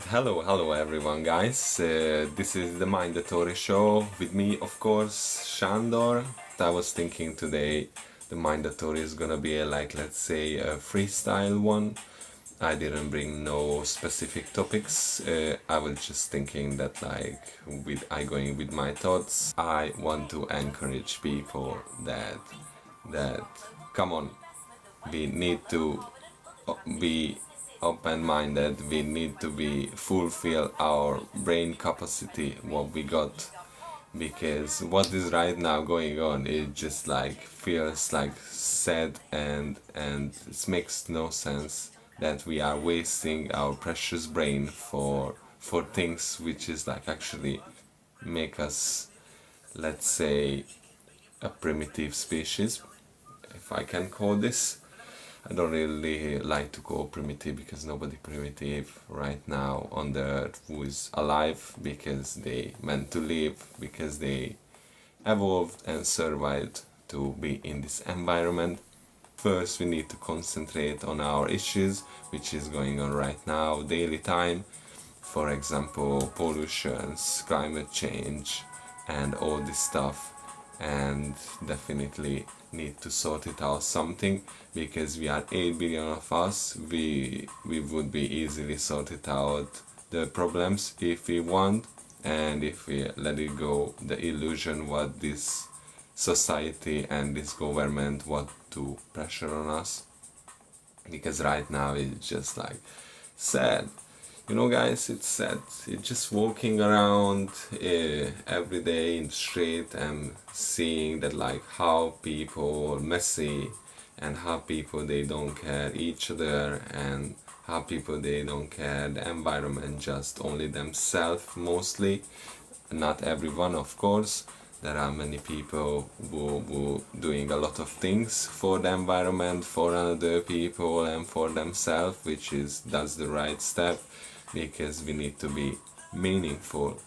Hello everyone, guys. This is the Mᴉndatory Show with me, of course, Shandor. I was thinking today the Mᴉndatory is gonna be let's say a freestyle one. I didn't bring no specific topics. I was just thinking that I going with my thoughts. I want to encourage people that come on, we need to be open-minded. We need to be fulfill our brain capacity what we got, because what is right now going on, it just feels like sad, and it makes no sense that we are wasting our precious brain for things which is actually make us, let's say, a primitive species, if I can call this. I don't really like to call primitive, because nobody primitive right now on the earth who is alive, because they meant to live, because they evolved and survived to be in this environment. First we need to concentrate on our issues which is going on right now, daily time. For example, pollutions, climate change and all this stuff, and definitely need to sort it out something, because we are 8 billion of us. We would be easily sorted out the problems if we want, and if we let it go the illusion what this society and this government want to pressure on us, because right now it's just sad. You know, guys, it's sad. It's just walking around every day in the street and seeing that how people messy, and how people they don't care each other, and how people they don't care the environment, just only themselves mostly. Not everyone, of course. There are many people who doing a lot of things for the environment, for other people and for themselves, which is that's the right step, because we need to be meaningful.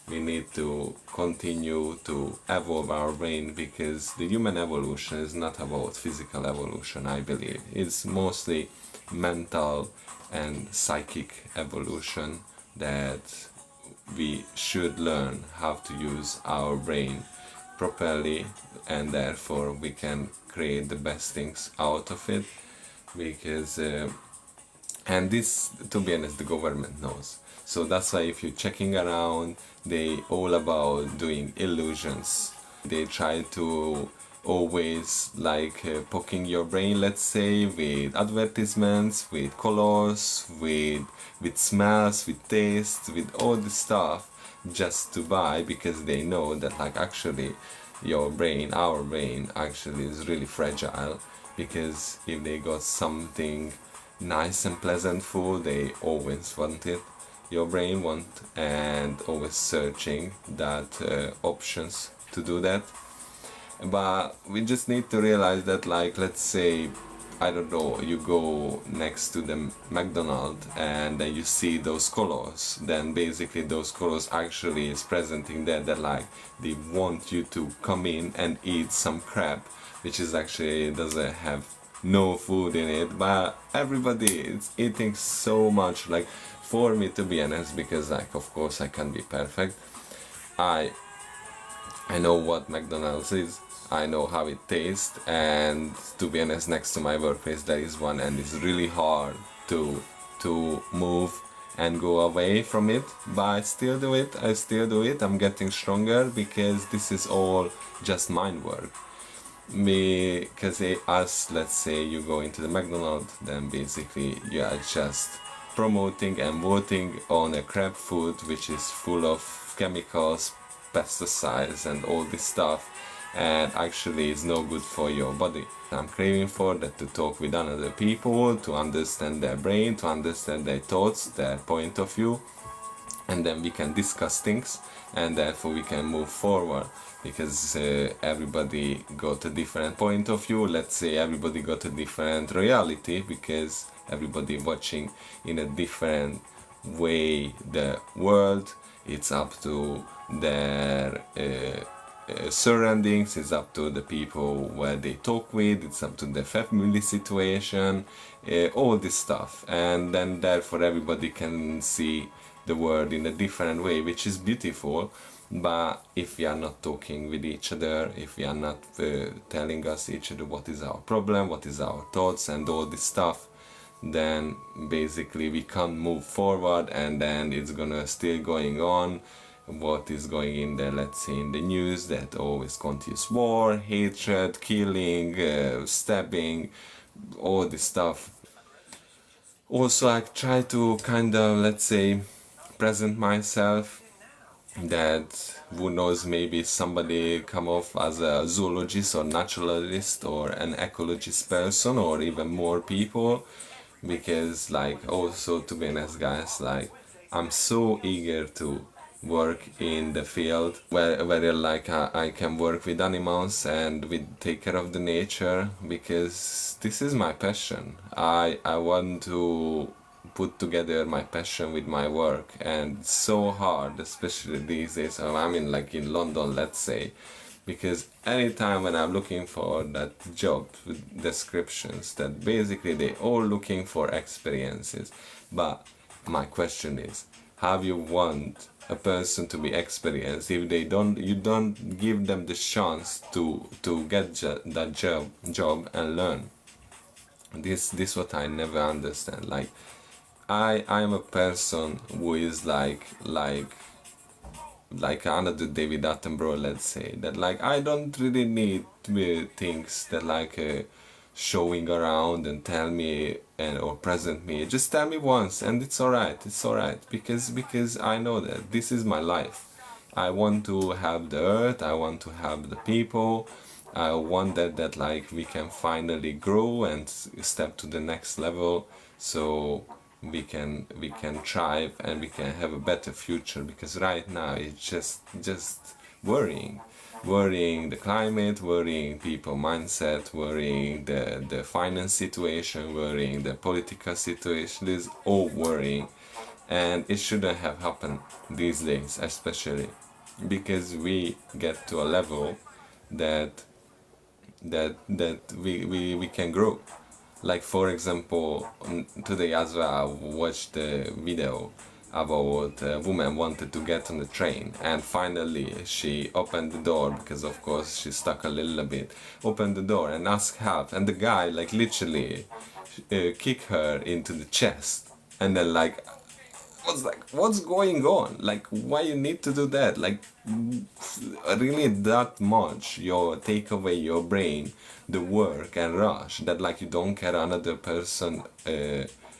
We need to continue to evolve our brain, because the human evolution is not about physical evolution, I believe. It's mostly mental and psychic evolution, that we should learn how to use our brain properly, and therefore we can create the best things out of it. Because and this, to be honest, the government knows. So that's why if you're checking around, they all about doing illusions. They try to always poking your brain, let's say, with advertisements, with colors, with smells, with taste, with all this stuff, just to buy, because they know that actually your brain, our brain, actually is really fragile. Because if they got something nice and pleasant food, they always want it. Your brain want, and always searching that options to do that. But we just need to realize that let's say, I don't know, you go next to the McDonald's and then you see those colors, then basically those colors actually is presenting that they want you to come in and eat some crap, which is actually doesn't have no food in it, but everybody is eating so much. For me, to be honest, because of course I can't be perfect, I know what McDonald's is, I know how it tastes, and to be honest, next to my workplace there is one, and it's really hard to move and go away from it, but I still do it. I'm getting stronger, because this is all just mind work. Because as let's say you go into the McDonald's, then basically you are just promoting and voting on a crap food which is full of chemicals, pesticides and all this stuff, and actually is no good for your body. I'm craving for that, to talk with other people, to understand their brain, to understand their thoughts, their point of view, and then we can discuss things, and therefore we can move forward. Because everybody got a different point of view, let's say everybody got a different reality, because everybody watching in a different way the world. It's up to their surroundings, it's up to the people where they talk with, it's up to the family situation, all this stuff, and then therefore everybody can see the world in a different way, which is beautiful. But if we are not talking with each other, if we are not telling us each other what is our problem, what is our thoughts and all this stuff, then basically we can't move forward, and then it's gonna still going on what is going in the, let's say, in the news, that always continuous war, hatred, killing, stabbing, all this stuff. Also, I try to kind of, let's say, present myself that, who knows, maybe somebody come off as a zoologist or naturalist or an ecologist person, or even more people, because like, also, to be honest guys, like, I'm so eager to work in the field where like I can work with animals and with take care of the nature, because this is my passion. I want to put together my passion with my work, and it's so hard, especially these days. I mean, like in London, let's say, because anytime when I'm looking for that job descriptions, that basically they all looking for experiences. But my question is, how you want a person to be experienced if they don't, you don't give them the chance to get that job and learn? This what I never understand. Like, I'm a person who is like another David Attenborough, let's say, that like I don't really need things that like showing around and tell me and or present me. Just tell me once and it's alright, because I know that this is my life. I want to have the earth, I want to have the people, I want that like we can finally grow and step to the next level, so we can thrive and we can have a better future. Because right now it's just worrying the climate, worrying people mindset, worrying the finance situation, worrying the political situation. This is all worrying, and it shouldn't have happened these days, especially because we get to a level that we can grow. Like, for example, today as well I watched the video about a woman wanted to get on the train, and finally she opened the door, because of course she's stuck a little bit, opened the door and asked help, and the guy like literally kicked her into the chest. And then like, what's going on? Like, why you need to do that? Like, really that much you take away your brain, the work and rush, that like you don't care another person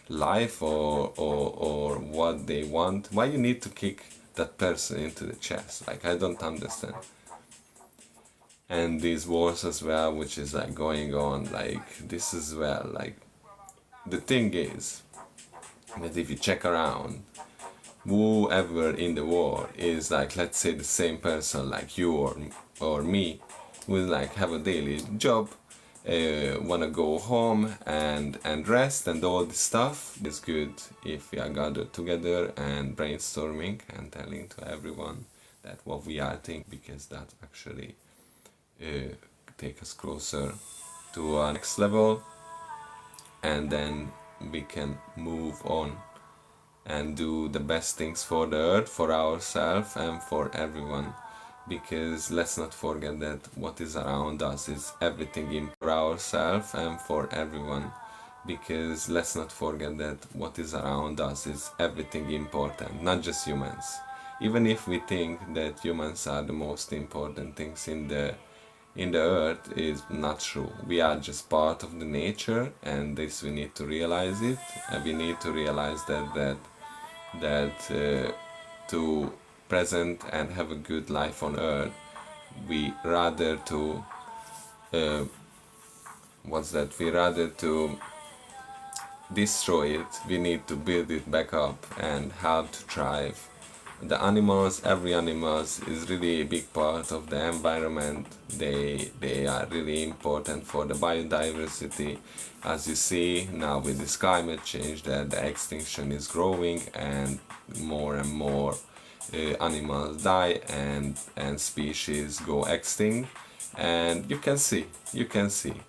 life or what they want? Why you need to kick that person into the chest? Like, I don't understand. And these wars as well, which is like going on, like this as well. Like, the thing is that if you check around, whoever in the war is like, let's say, the same person like you or me, will like have a daily job, wanna go home and rest and all this stuff. It's good if we are gathered together and brainstorming and telling to everyone that what we are thinking, because that actually take us closer to our next level, and then we can move on and do the best things for the earth, for ourselves and for everyone. Because let's not forget that what is around us is everything for ourselves and for everyone. Because let's not forget that what is around us is everything important, not just humans. Even if we think that humans are the most important things in the earth, is not true. We are just part of the nature, and this we need to realize it, and we need to realize that to present and have a good life on earth, we rather to we rather to destroy it, we need to build it back up and help to thrive. The animals, every animal is really a big part of the environment. They are really important for the biodiversity. As you see now with this climate change, that the extinction is growing and more animals die and species go extinct. And you can see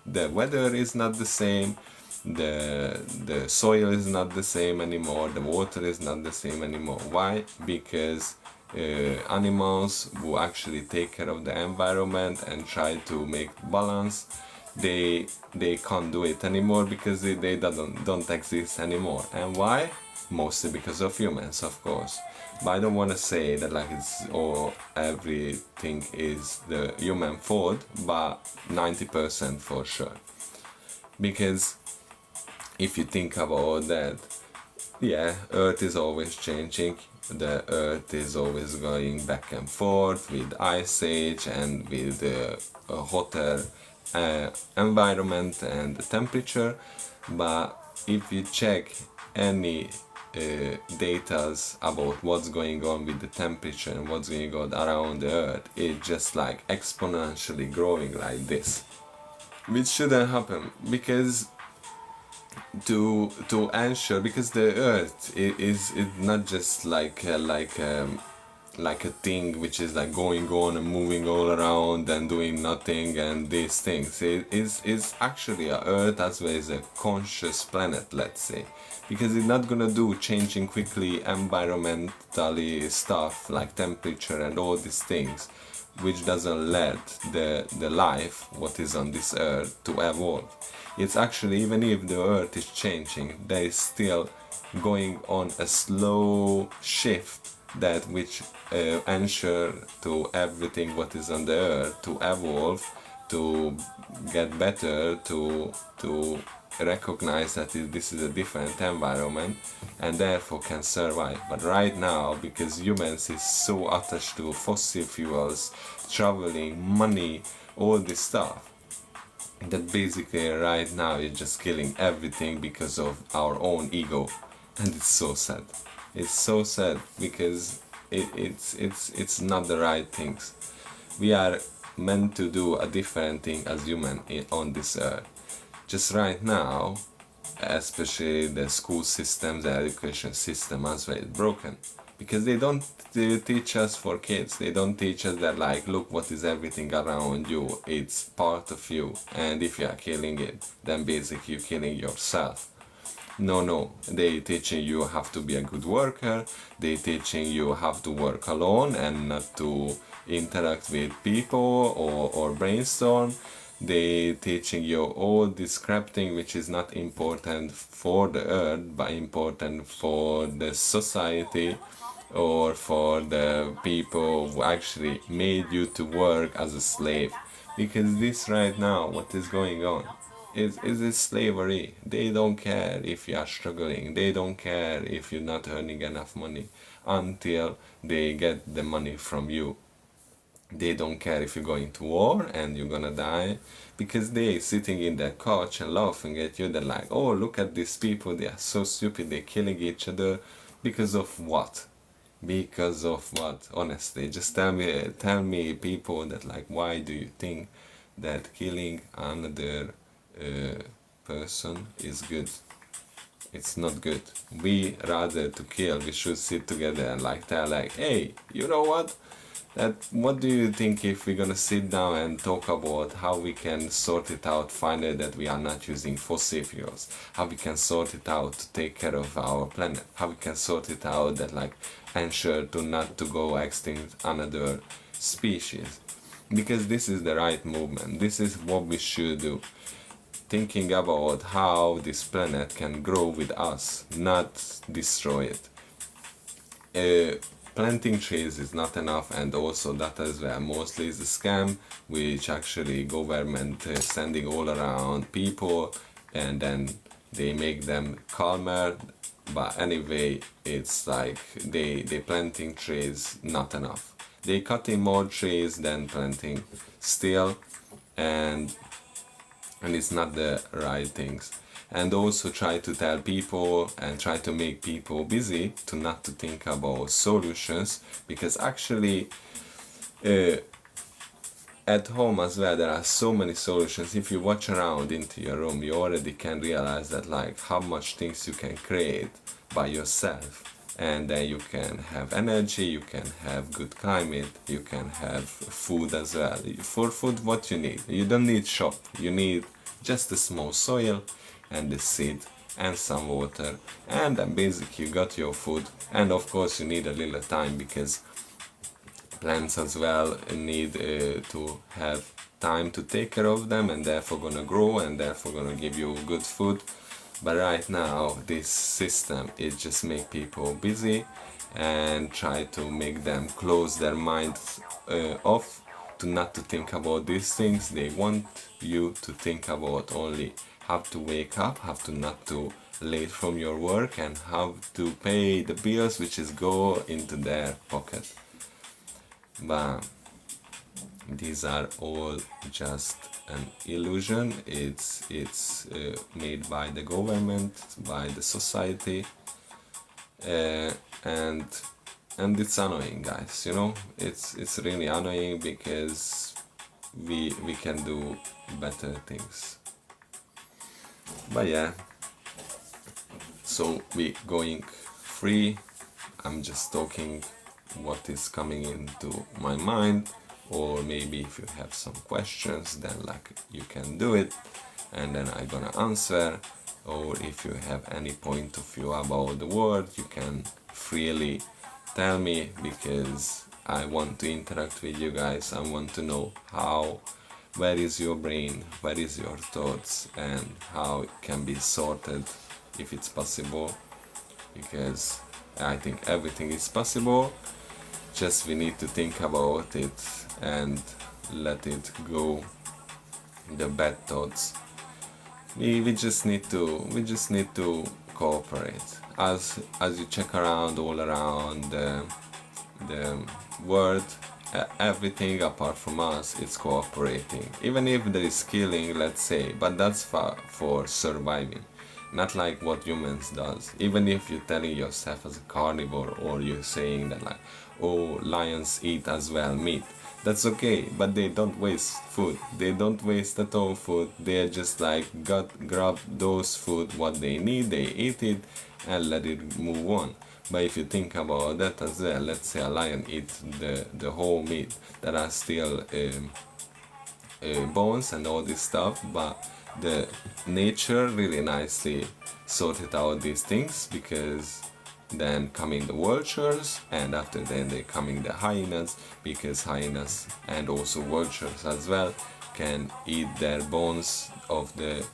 the weather is not the same, the soil is not the same anymore, the water is not the same anymore. Why? Because animals who actually take care of the environment and try to make balance, they can't do it anymore because they don't exist anymore. And why? Mostly because of humans, of course. But I don't want to say that like it's or everything is the human fault, but 90% for sure. Because if you think about that, yeah, Earth is always changing. The Earth is always going back and forth with ice age and with a hotter environment and the temperature. But if you check any datas about what's going on with the temperature and what's going on around the Earth, it's just like exponentially growing like this, which shouldn't happen. Because to ensure, because the Earth is not just like a thing which is like going on and moving all around and doing nothing and these things. It is actually a Earth as well as a conscious planet, let's say, because it's not gonna do changing quickly environmentally stuff like temperature and all these things, which doesn't let the life what is on this Earth to evolve. It's actually, even if the Earth is changing, there is still going on a slow shift that which ensure to everything what is on the Earth to evolve, to get better, to recognize that this is a different environment and therefore can survive. But right now, because humans is so attached to fossil fuels, traveling, money, all this stuff, that basically right now is just killing everything because of our own ego. And it's so sad. It's so sad because it's not the right things. We are meant to do a different thing as human on this earth. Just right now, especially the school systems, the education system as well is broken, because they don't teach us for kids. They don't teach us that like, look what is everything around you, it's part of you, and if you are killing it, then basically you're killing yourself. No, they teaching you have to be a good worker, they teaching you have to work alone and not to interact with people or brainstorm. They teaching you all this crap thing which is not important for the earth but important for the society or for the people who actually made you to work as a slave. Because this right now, what is going on, is this slavery. They don't care if you are struggling, they don't care if you're not earning enough money until they get the money from you. They don't care if you're going to war and you're gonna die, because they sitting in their couch and laughing at you. They're like, oh, look at these people, they are so stupid, they're killing each other. Because of what? Because of what? Honestly, just tell me people that like, why do you think that killing another person is good? It's not good. We rather to kill, we should sit together and like tell like, hey, you know what? What do you think if we're gonna sit down and talk about how we can sort it out, finally that we are not using fossil fuels, how we can sort it out to take care of our planet, how we can sort it out that like ensure to not to go extinct another species, because this is the right movement, this is what we should do, thinking about how this planet can grow with us, not destroy it. Planting trees is not enough, and also that as well mostly is a scam which actually government sending all around people and then they make them calmer. But anyway, it's like they planting trees not enough, they cutting more trees than planting still, and it's not the right things. And also try to tell people and try to make people busy to not to think about solutions, because actually at home as well there are so many solutions. If you watch around into your room, you already can realize that like how much things you can create by yourself, and then you can have energy, you can have good climate, you can have food as well. For food, what you need, you don't need shop, you need just a small soil, and the seed and some water, and then basically you got your food. And of course you need a little time, because plants as well need to have time to take care of them, and therefore gonna grow and therefore gonna give you good food. But right now this system, it just make people busy and try to make them close their minds off to not to think about these things. They want you to think about only how to wake up, how to not to late from your work, and how to pay the bills which is go into their pocket. But these are all just an illusion. It's made by the government, by the society, and it's annoying, guys. You know, it's really annoying, because we can do better things. But yeah, so we going free. I'm just talking what is coming into my mind, or maybe if you have some questions, then like you can do it and then I'm gonna answer. Or if you have any point of view about the world, you can freely tell me, because I want to interact with you guys. I want to know where is your brain, where is your thoughts, and how it can be sorted if it's possible, because I think everything is possible. Just we need to think about it and let it go, the bad thoughts. We just need to cooperate. As you check around all around the world, everything apart from us is cooperating. Even if there is killing, let's say, but that's for surviving. Not like what humans does. Even if you're telling yourself as a carnivore, or you're saying that like, oh, lions eat as well meat, that's okay, but they don't waste food. They don't waste at all food. They're just like grab those food what they need, they eat it and let it move on. But if you think about that as well, let's say a lion eats the whole meat, there are still bones and all this stuff, but the nature really nicely sorted out these things, because then coming the vultures, and after then they coming the hyenas, because hyenas and also vultures as well can eat their bones of the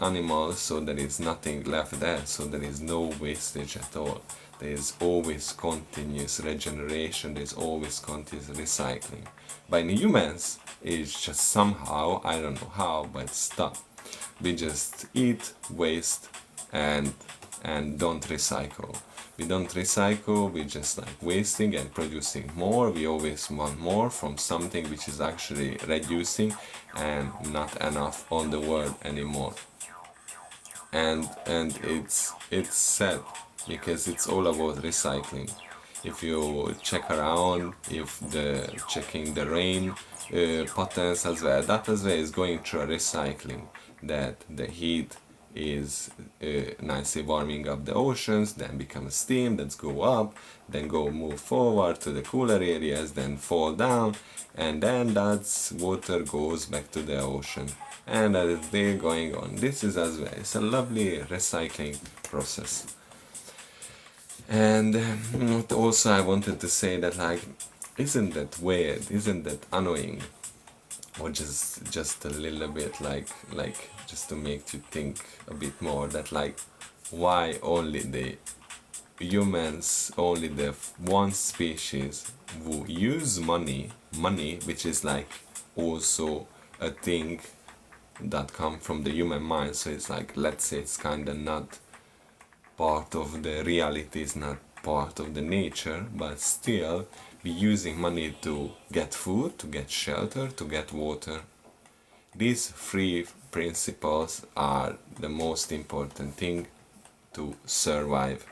animals, so there is nothing left there, so there is no wastage at all. There is always continuous regeneration, there is always continuous recycling. But in humans, it's just somehow, I don't know how, but stop. We just eat, waste, and don't recycle. We don't recycle, we just like wasting and producing more. We always want more from something which is actually reducing and not enough on the world anymore. And it's sad, because it's all about recycling. If you check around, if checking the rain patterns as well, that as well is going through a recycling, that the heat is nicely warming up the oceans, then become steam, that's go up, then go move forward to the cooler areas, then fall down, and then that's water goes back to the ocean, and that is there going on. This is as well, it's a lovely recycling process. And also I wanted to say that like, isn't that weird, isn't that annoying, or just a little bit like just to make you think a bit more, that like, why only the humans, only the one species who use money, which is like also a thing that come from the human mind, so it's like, let's say it's kind of not part of the reality, is not part of the nature, but still we using money to get food, to get shelter, to get water. These three principles are the most important thing to survive,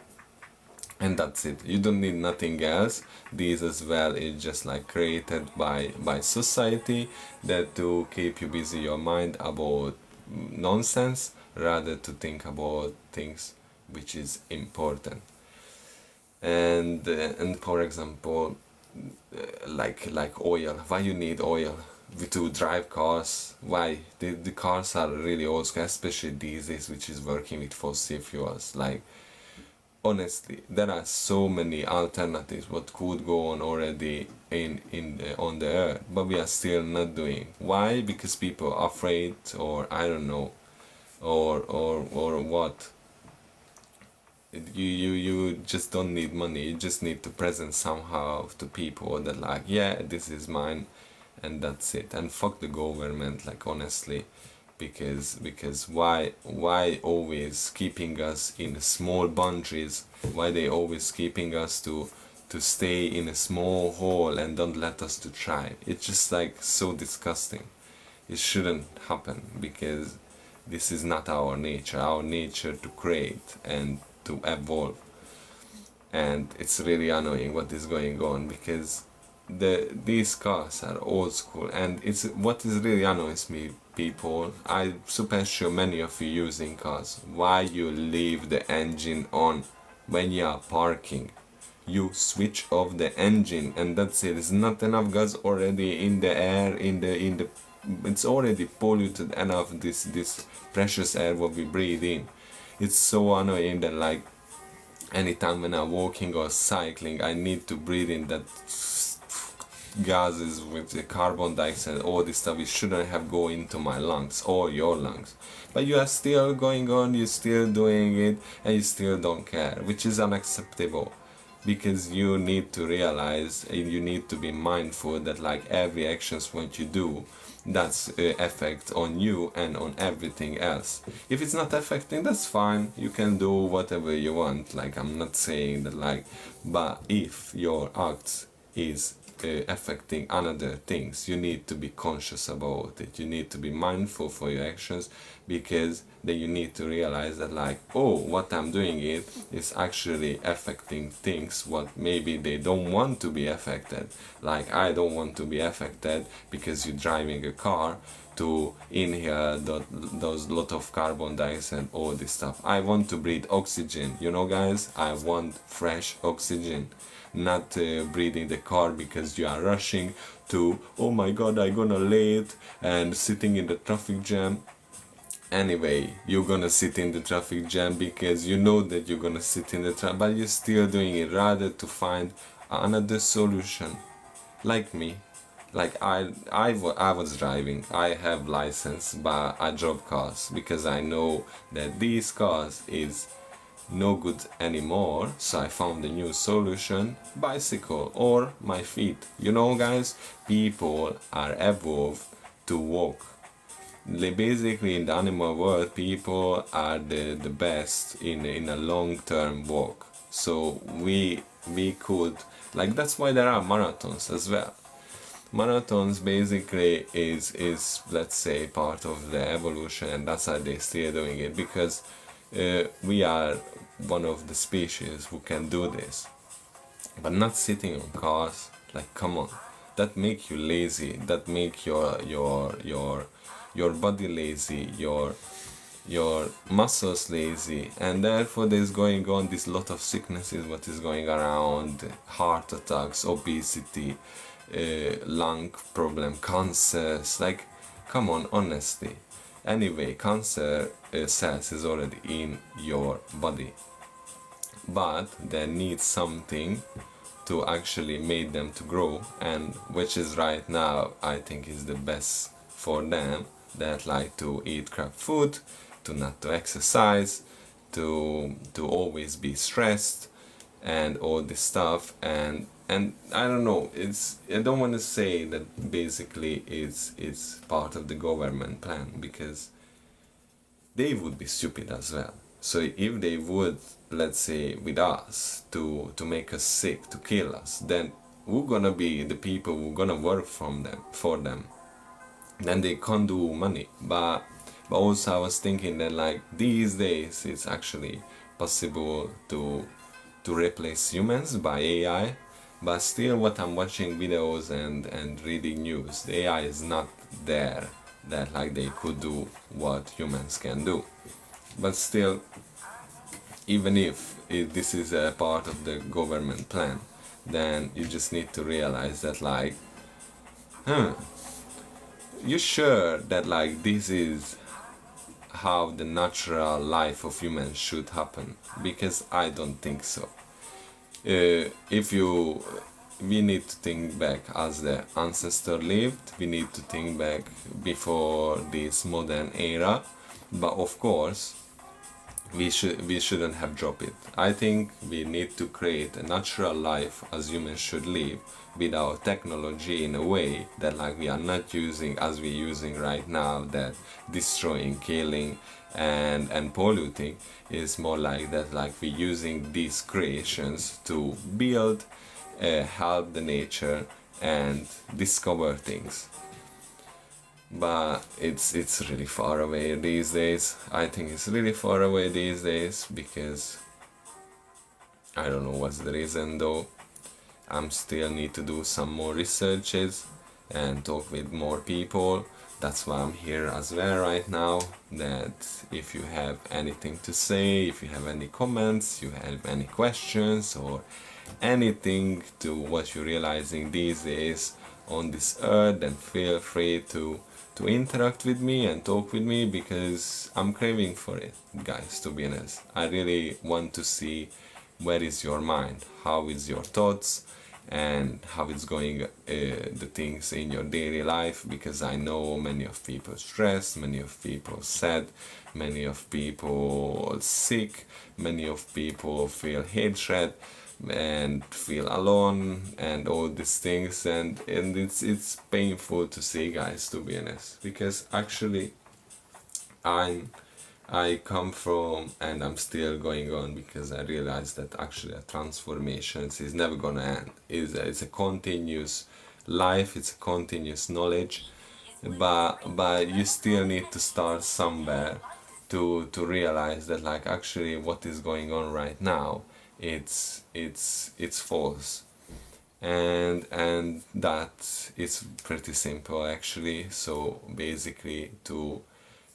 and that's it. You don't need nothing else. These as well is just like created by society, that to keep you busy your mind about nonsense, rather to think about things which is important. And for example, like oil. Why you need oil? to drive cars. Why? The cars are really old school, especially these days, which is working with fossil fuels. Like, honestly, there are so many alternatives what could go on already on the earth, but we are still not doing. Why? Because people are afraid, or I don't know, or what. You just don't need money. You just need to present somehow to people that, like, yeah, this is mine, and that's it. And fuck the government, like, honestly, because why always keeping us in small boundaries? Why they always keeping us to stay in a small hole and don't let us to try? It's just like so disgusting. It shouldn't happen, because this is not our nature. Our nature to create and to evolve. And it's really annoying what is going on, because these cars are old school, and it's what is really annoys me, people. I'm super sure many of you using cars. Why you leave the engine on when you are parking? You switch off the engine and that's it. There's not enough gas already in the air, in the it's already polluted enough, this precious air what we breathe in. It's so annoying that, like, anytime when I'm walking or cycling, I need to breathe in that gases with the carbon dioxide, all this stuff. It shouldn't have go into my lungs or your lungs, but you are still going on, you're still doing it, and you still don't care, which is unacceptable. Because you need to realize, and you need to be mindful that, like, every actions what you do, that's effect on you and on everything else. If it's not affecting, that's fine, you can do whatever you want, like, I'm not saying that, like, but if your acts is affecting another things, you need to be conscious about it. You need to be mindful for your actions, because then you need to realize that, like, oh, what I'm doing it is actually affecting things what maybe they don't want to be affected. Like, I don't want to be affected because you're driving a car to inhale those lot of carbon dioxide, all this stuff. I want to breathe oxygen, you know, guys. I want fresh oxygen, not breathing the car because you are rushing to, oh my god, I'm gonna late, and sitting in the traffic jam. Anyway, you're gonna sit in the traffic jam because you know that you're gonna sit in the traffic, but you're still doing it rather to find another solution. Like me, like I was driving, I have license, but I drove cars because I know that these cars is no good anymore, so I found a new solution: bicycle or my feet. You know, guys, people are evolved to walk. Basically, in the animal world, people are the best in a long-term walk. So we could, like, that's why there are marathons as well. Marathons basically is let's say part of the evolution, and that's why they're still doing it, because we are one of the species who can do this, but not sitting on cars. Like, come on, that make you lazy, that make your body lazy, your muscles lazy, and therefore there's going on this lot of sicknesses what is going around: heart attacks, obesity, lung problem, cancers. Like, come on, honestly. Anyway, cancer cells is already in your body, but there needs something to actually make them to grow, and which is right now I think is the best for them, that like to eat crap food, to not to exercise, to always be stressed, and all this stuff. And I don't know, it's, I don't want to say that basically it's part of the government plan, because they would be stupid as well. So if they would, let's say, with us to make us sick, to kill us, then we're gonna be the people who gonna work for them. Then they can't do money. But also I was thinking that, like, these days it's actually possible to replace humans by AI. But still, what I'm watching videos and reading news, the AI is not there that like they could do what humans can do. But still, even if this is a part of the government plan, then you just need to realize that, like, you sure that like this is how the natural life of humans should happen? Because I don't think so. If you We need to think back as the ancestor lived, we need to think back before this modern era, but of course we shouldn't have dropped it. I think we need to create a natural life as humans should live without technology, in a way that like we are not using as we're using right now, that destroying, killing and polluting. Is more like that, like we're using these creations to build, help the nature and discover things. But it's really far away these days. I think it's really far away these days, because I don't know what's the reason though. I'm still need to do some more researches and talk with more people. That's why I'm here as well right now. That if you have anything to say, if you have any comments, you have any questions or anything to what you're realizing these days on this earth, then feel free to interact with me and talk with me, because I'm craving for it, guys, to be honest. I really want to see where is your mind, how is your thoughts, and how it's going, the things in your daily life, because I know many of people stressed, many of people sad, many of people sick, many of people feel hatred and feel alone and all these things, and it's painful to see, guys, to be honest, because actually I come from, and I'm still going on, because I realized that actually a transformation is never gonna end. It's a continuous life, it's a continuous knowledge, but you still need to start somewhere to realize that like actually what is going on right now, it's false, and that is pretty simple actually. So basically, to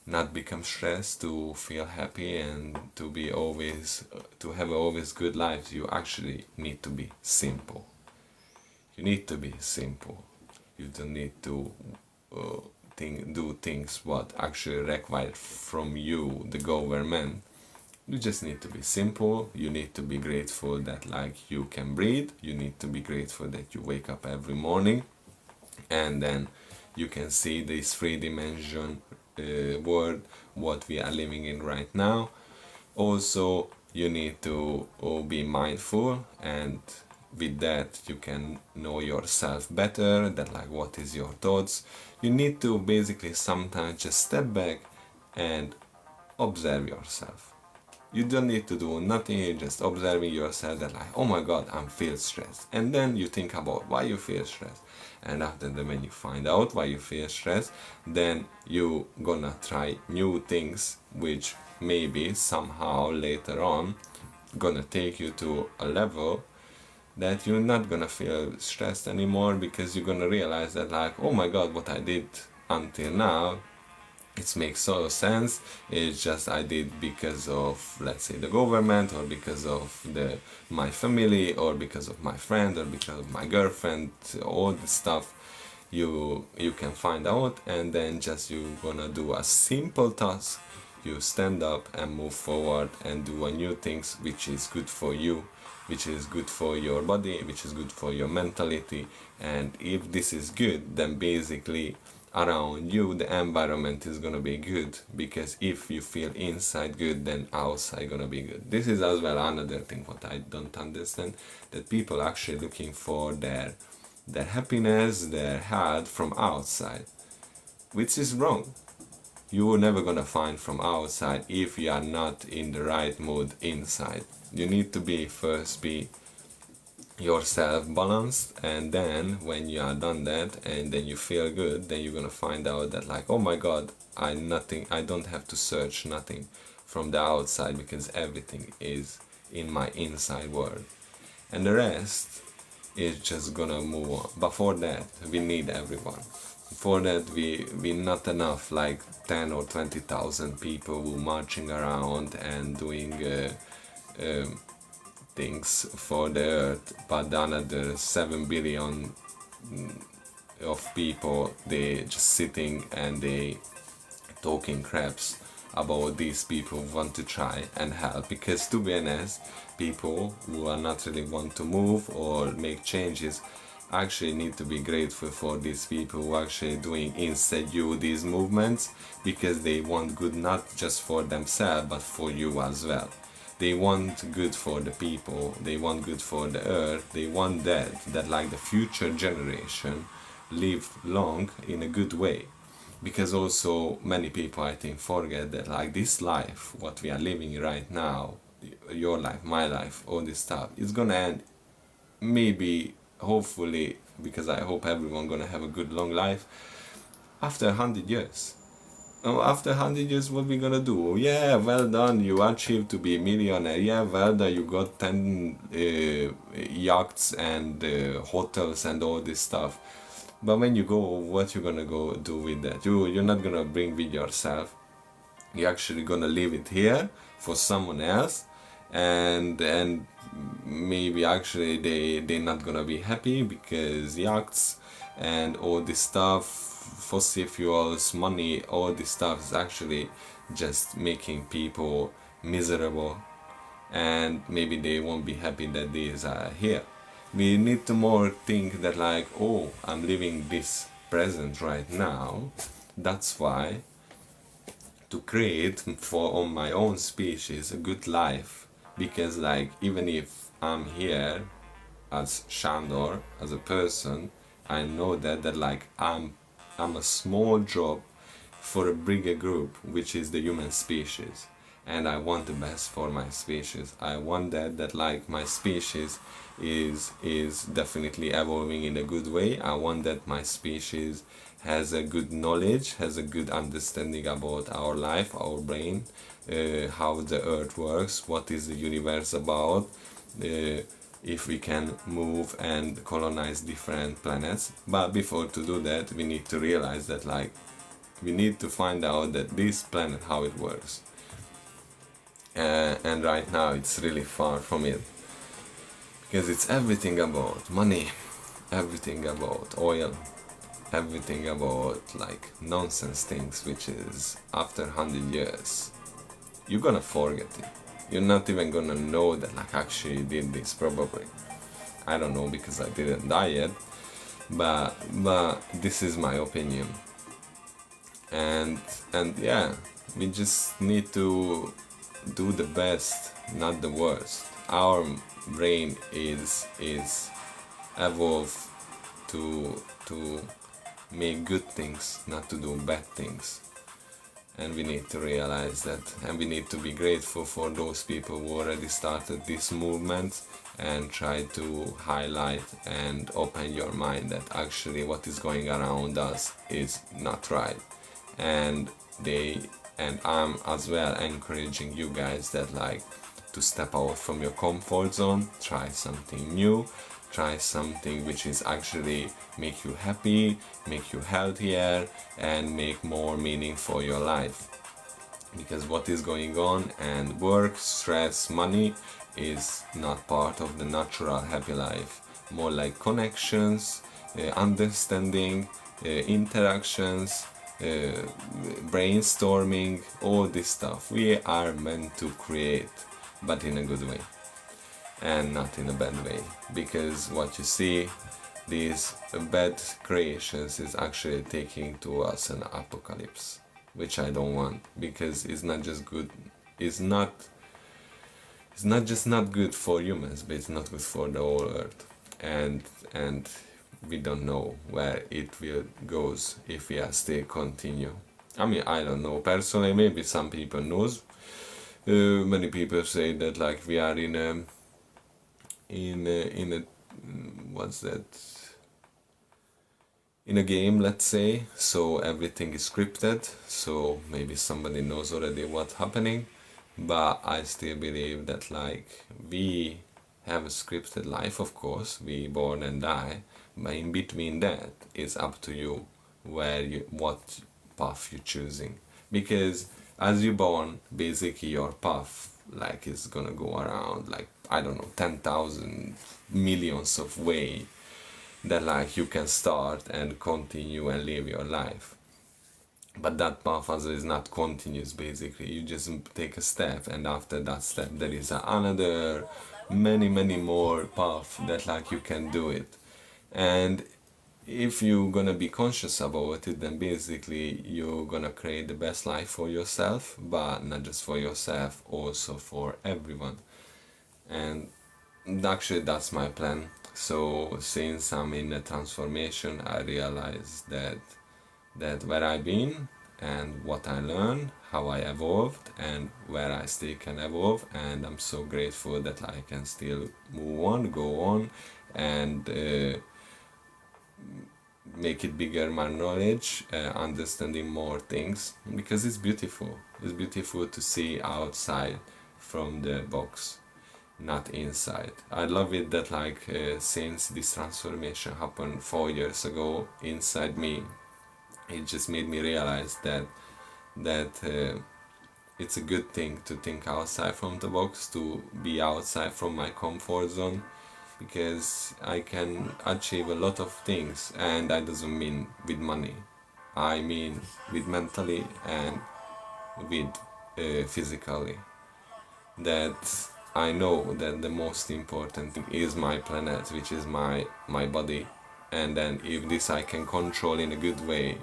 not become stressed, to feel happy, and to be always to have always good lives, you actually need to be simple. You need to be simple. You don't need to do things what actually required from you, the government. You just need to be simple. You need to be grateful that like you can breathe. You need to be grateful that you wake up every morning, and then you can see this three-dimension world what we are living in right now. Also, you need to be mindful, and with that you can know yourself better, that like what is your thoughts. You need to basically sometimes just step back and observe yourself. You don't need to do nothing, you're just observing yourself, that like, oh my god, I'm feel stressed, and then you think about why you feel stressed, and after that, when you find out why you feel stressed, then you gonna try new things which maybe somehow later on gonna take you to a level that you're not gonna feel stressed anymore, because you're gonna realize that like, oh my god, what I did until now, it makes so sense. It's just I did because of, let's say, the government, or because of my family, or because of my friend, or because of my girlfriend. All the stuff you can find out, and then just you gonna do a simple task. You stand up and move forward and do a new things which is good for you, which is good for your body, which is good for your mentality. And if this is good, then basically around you the environment is gonna be good, because if you feel inside good, then outside gonna be good. This is as well another thing what I don't understand, that people actually looking for their happiness, their health from outside, which is wrong. You are never gonna find from outside if you are not in the right mood inside. You need to be yourself balanced, and then when you are done that and then you feel good, then you're gonna find out that like, oh my god, I don't have to search nothing from the outside, because everything is in my inside world, and the rest is just gonna move on. But for that we need everyone. For that we not enough like 10 or 20,000 people who marching around and doing things for the earth, but another 7 billion of people, they just sitting and they talking craps about these people who want to try and help. Because to be honest, people who are not really want to move or make changes actually need to be grateful for these people who are actually doing inside you these movements, because they want good not just for themselves but for you as well. They want good for the people, they want good for the earth, they want that like the future generation live long in a good way. Because also many people I think forget that like this life what we are living right now, your life, my life, all this stuff, is gonna end maybe, hopefully, because I hope everyone gonna have a good long life after 100 years. After 100 years, what we gonna do? Yeah, well done, you achieved to be a millionaire. Yeah, well done, you got 10 yachts and hotels and all this stuff. But when you go, what you gonna go do with that? You're not gonna bring with yourself. You're actually gonna leave it here for someone else, and maybe actually they're not gonna be happy, because yachts and all this stuff, fossil fuels, money, all this stuff is actually just making people miserable, and maybe they won't be happy that these are here. We need to more think that like, oh, I'm living this present right now, that's why to create for on my own species a good life. Because like, even if I'm here as Shandor, as a person, I know that like I'm a small drop for a bigger group, which is the human species. And I want the best for my species. I want that like my species is definitely evolving in a good way. I want that my species has a good knowledge, has a good understanding about our life, our brain, how the earth works, what is the universe about, if we can move and colonize different planets. But before to do that, we need to realize that like, we need to find out that this planet, how it works. And right now it's really far from it, because it's everything about money, everything about oil, everything about like nonsense things, which is after 100 years you're gonna forget it. You're not even gonna know that like actually did this, probably. I don't know, because I didn't die yet, but this is my opinion. And yeah, we just need to do the best, not the worst. Our brain is evolved to make good things, not to do bad things. And we need to realize that, and we need to be grateful for those people who already started this movement and try to highlight and open your mind that actually what is going around us is not right. And I'm as well encouraging you guys that like to step out from your comfort zone, try something new, try something which is actually make you happy, make you healthier, and make more meaning for your life. Because what is going on, and work, stress, money is not part of the natural happy life. More like connections, understanding, interactions, brainstorming, all this stuff we are meant to create, but in a good way and not in a bad way. Because what you see, these bad creations is actually taking to us an apocalypse, which I don't want, because it's not just good, it's not just not good for humans, but it's not good for the whole earth. And we don't know where it will goes if we are still continue. I mean, I don't know personally, maybe some people knows. Many people say that like we are in a what's that, in a game, let's say, so everything is scripted, so maybe somebody knows already what's happening. But I still believe that like we have a scripted life, of course, we born and die, but in between that it's up to you what path you're choosing. Because as you born, basically your path like is gonna go around like, I don't know, 10,000 millions of way that like you can start and continue and live your life. But that path also is not continuous. Basically you just take a step, and after that step there is another many more paths that like you can do it. And if you're gonna be conscious about it, then basically you're gonna create the best life for yourself, but not just for yourself, also for everyone. And actually that's my plan. So since I'm in a transformation, I realized that where I've been and what I learned, how I evolved, and where I still can evolve, and I'm so grateful that I can still move on, go on, and make it bigger, my knowledge, understanding more things, because it's beautiful. It's beautiful to see outside from the box, not inside. I love it that like since this transformation happened 4 years ago inside me, it just made me realize that it's a good thing to think outside from the box, to be outside from my comfort zone, because I can achieve a lot of things, and that doesn't mean with money. I mean with mentally and with physically. That I know that the most important thing is my planet, which is my body, and then if this I can control in a good way,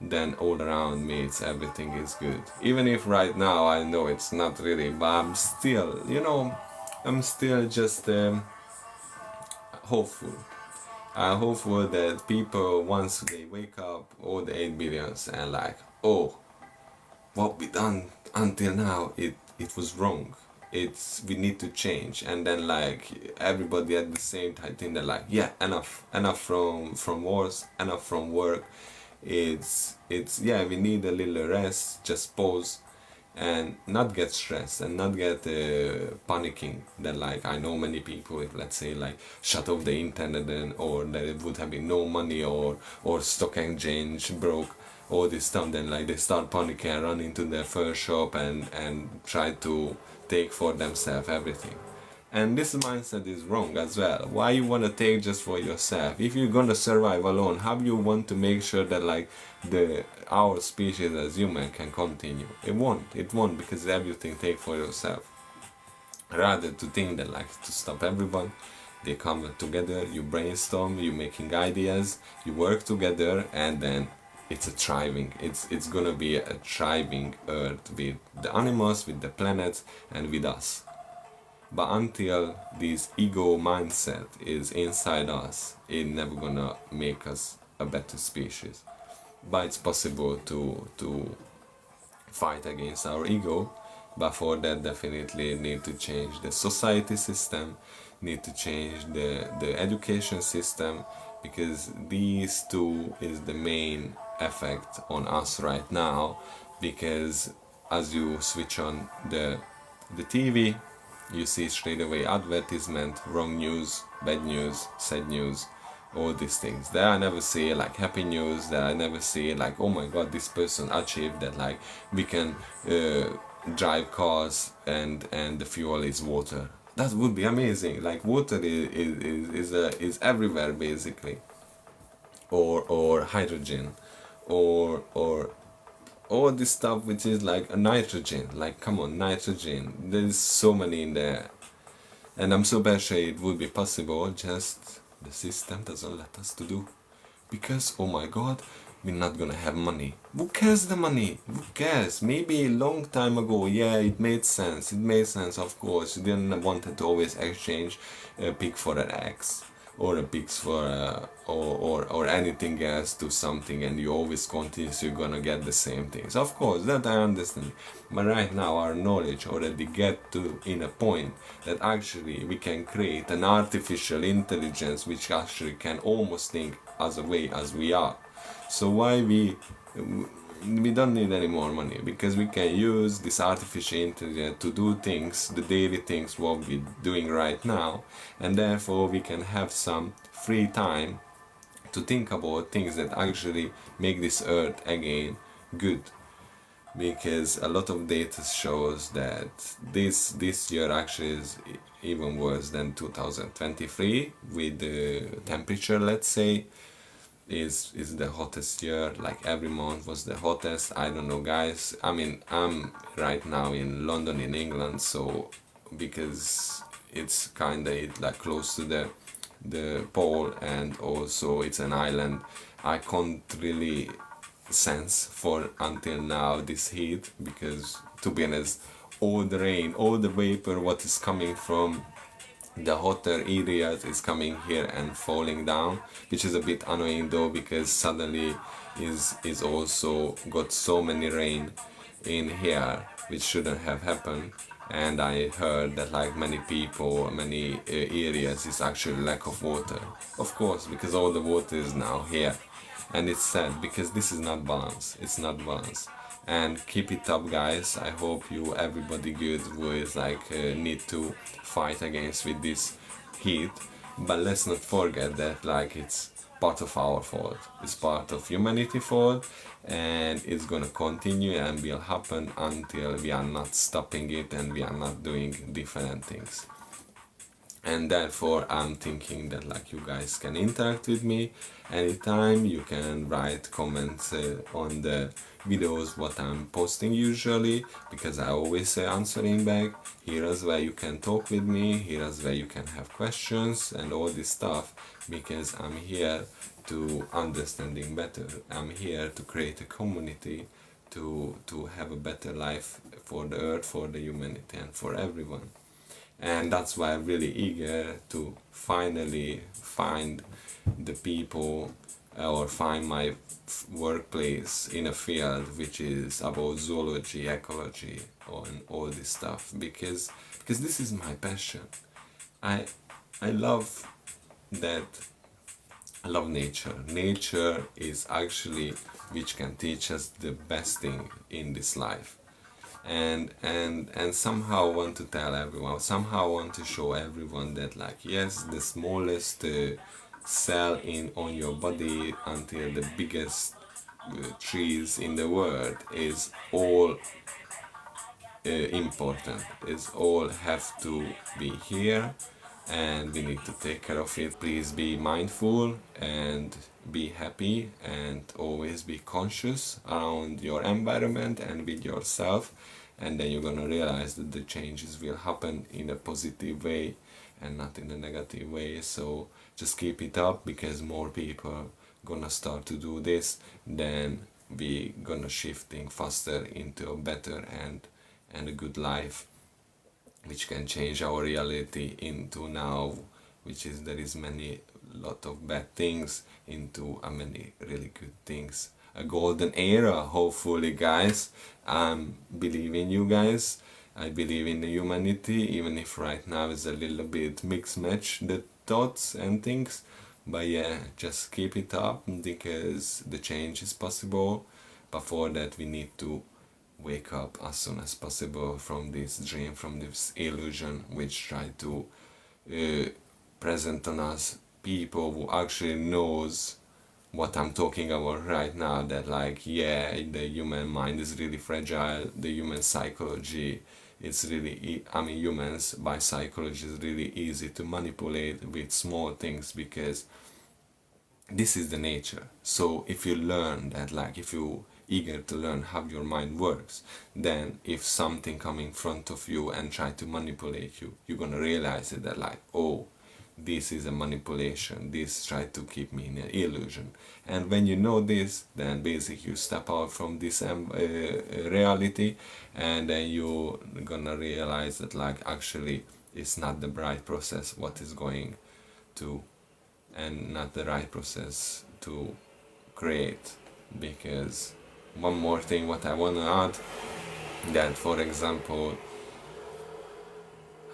then all around me it's everything is good. Even if right now I know it's not really, but I'm still, I'm still just hopeful. I'm hopeful that people, once they wake up, all the 8 billions, and like, oh, what we done until now, it was wrong. We need to change. And then like everybody at the same time think that like, yeah, enough from wars, enough from work. It's yeah, we need a little rest, just pause and not get stressed and not get panicking that like I know many people, if let's say like shut off the internet, then or there would have been no money, or stock exchange broke, all this stuff, then like they start panicking and run into their first shop and try to take for themselves everything. And this mindset is wrong as well. Why you want to take just for yourself? If you're gonna survive alone, how you want to make sure that like our species as human can continue? It won't, because everything take for yourself. Rather to think that like to stop everyone, they come together, you brainstorm, you making ideas, you work together, and then it's a thriving, it's gonna be a thriving earth with the animals, with the planets, and with us. But until this ego mindset is inside us, it's never gonna make us a better species. But it's possible to fight against our ego, but for that definitely need to change the society system, need to change the education system, because these two is the main effect on us right now. Because as you switch on the TV, you see straight away advertisement, wrong news, bad news, sad news, all these things. There I never see like happy news, there I never see like, oh my god, this person achieved that, like we can drive cars and the fuel is water. That would be amazing. Like water is everywhere basically, or hydrogen, or all this stuff which is like a nitrogen. Like come on, nitrogen, there's so many in there, and I'm so sure it would be possible, just the system doesn't let us to do, because oh my god, we're not gonna have money. Who cares the money? Who cares? Maybe a long time ago, yeah, it made sense, of course. You didn't want to always exchange a pig for an eggs, or a pigs for or anything else to something, and you always continue, so you're gonna get the same things. Of course, that I understand. But right now our knowledge already get to in a point that actually we can create an artificial intelligence which actually can almost think as a way as we are. So why we don't need any more money, because we can use this artificial intelligence to do things, the daily things what we're doing right now, and therefore we can have some free time to think about things that actually make this earth again good. because a lot of data shows that this year actually is even worse than 2023 with the temperature, let's say, is the hottest year. Like every month was the hottest. I don't know, guys. I mean, I'm right now in London, in England, so because it's kind of like close to the pole, and also it's an island, I can't really sense for until now this heat, because to be honest, all the rain, all the vapor what is coming from the hotter areas is coming here and falling down, which is a bit annoying though, because suddenly is also got so many rain in here, which shouldn't have happened. And I heard that like many people, many areas is actually lack of water, of course, because all the water is now here. And it's sad because this is not balance, it's not balance. And keep it up, guys. I hope you everybody good who is like need to fight against with this heat, but let's not forget that like it's part of our fault, it's part of humanity fault, and it's gonna continue and will happen until we are not stopping it and we are not doing different things. And therefore I'm thinking that like you guys can interact with me anytime. You can write comments on the videos what I'm posting usually, because I always say answering back. Here is where you can talk with me, here is where you can have questions and all this stuff, because I'm here to understanding better. I'm here to create a community to have a better life for the earth, for the humanity, and for everyone. And that's why I'm really eager to finally find the people or find my workplace in a field which is about zoology, ecology, and all this stuff, because this is my passion. I I love that. I love nature. Nature is actually which can teach us the best thing in this life. And somehow want to tell everyone, somehow want to show everyone that like yes, the smallest cell in on your body until the biggest trees in the world is all important, is all have to be here, and we need to take care of it. Please be mindful and be happy and always be conscious around your environment and with yourself, and then you're gonna realize that the changes will happen in a positive way and not in a negative way. So just keep it up, because more people gonna start to do this, then we gonna shifting faster into a better and a good life, which can change our reality into now, which is there is many lot of bad things, into a many really good things, a golden era, hopefully, guys. I'm believing you guys, I believe in the humanity, even if right now is a little bit mixed match the thoughts and things, but yeah, just keep it up, because the change is possible. But for that we need to wake up as soon as possible from this dream, from this illusion which try to present on us people who actually knows what I'm talking about right now, that like yeah, the human mind is really fragile, the human psychology, it's really I mean humans by psychology is really easy to manipulate with small things, because this is the nature. So if you learn that, like if you eager to learn how your mind works, then if something come in front of you and try to manipulate you, you're gonna realize it, that like, oh, this is a manipulation, this try to keep me in an illusion. And when you know this, then basically you step out from this reality, and then you're gonna realize that like actually it's not the right process what is going to, and not the right process to create. Because one more thing what I want to add, that for example,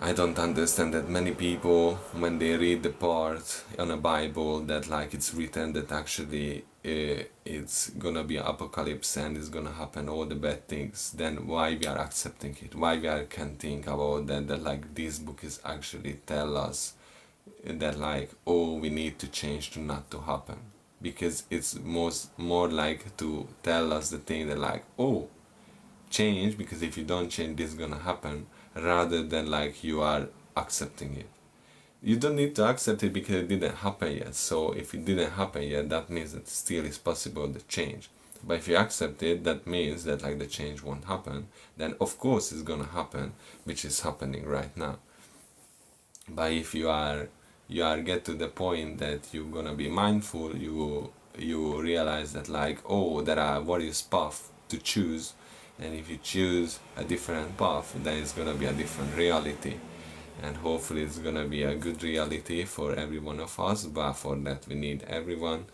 I don't understand that many people when they read the part on a Bible that like it's written that actually it's gonna be apocalypse and it's gonna happen all the bad things, then why we are accepting it, why we can think about that like this book is actually tell us that like, oh, we need to change to not to happen, because it's more like to tell us the thing that like, oh, change, because if you don't change, this is gonna happen, rather than like you are accepting it. You don't need to accept it because it didn't happen yet. So if it didn't happen yet, that means that still is possible the change. But if you accept it, that means that like the change won't happen. Then of course it's gonna happen, which is happening right now. But if you are get to the point that you're gonna be mindful, you realize that like, oh, there are various paths to choose, and if you choose a different path, then it's gonna be a different reality, and hopefully it's gonna be a good reality for every one of us. But for that we need everyone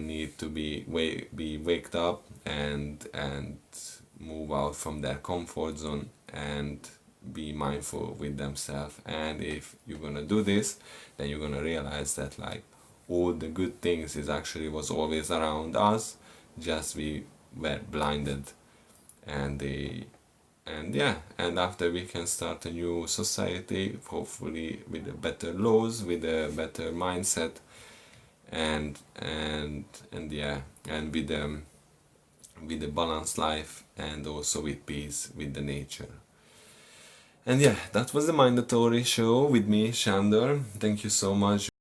need to be waked up and move out from their comfort zone and be mindful with themselves. And if you're gonna do this, then you're gonna realize that like all the good things is actually was always around us, just we were blinded. And yeah, and after we can start a new society, hopefully with a better laws, with a better mindset, and yeah, and with a balanced life, and also with peace with the nature. And yeah, that was the Mᴉndatory Show with me, Shandor. Thank you so much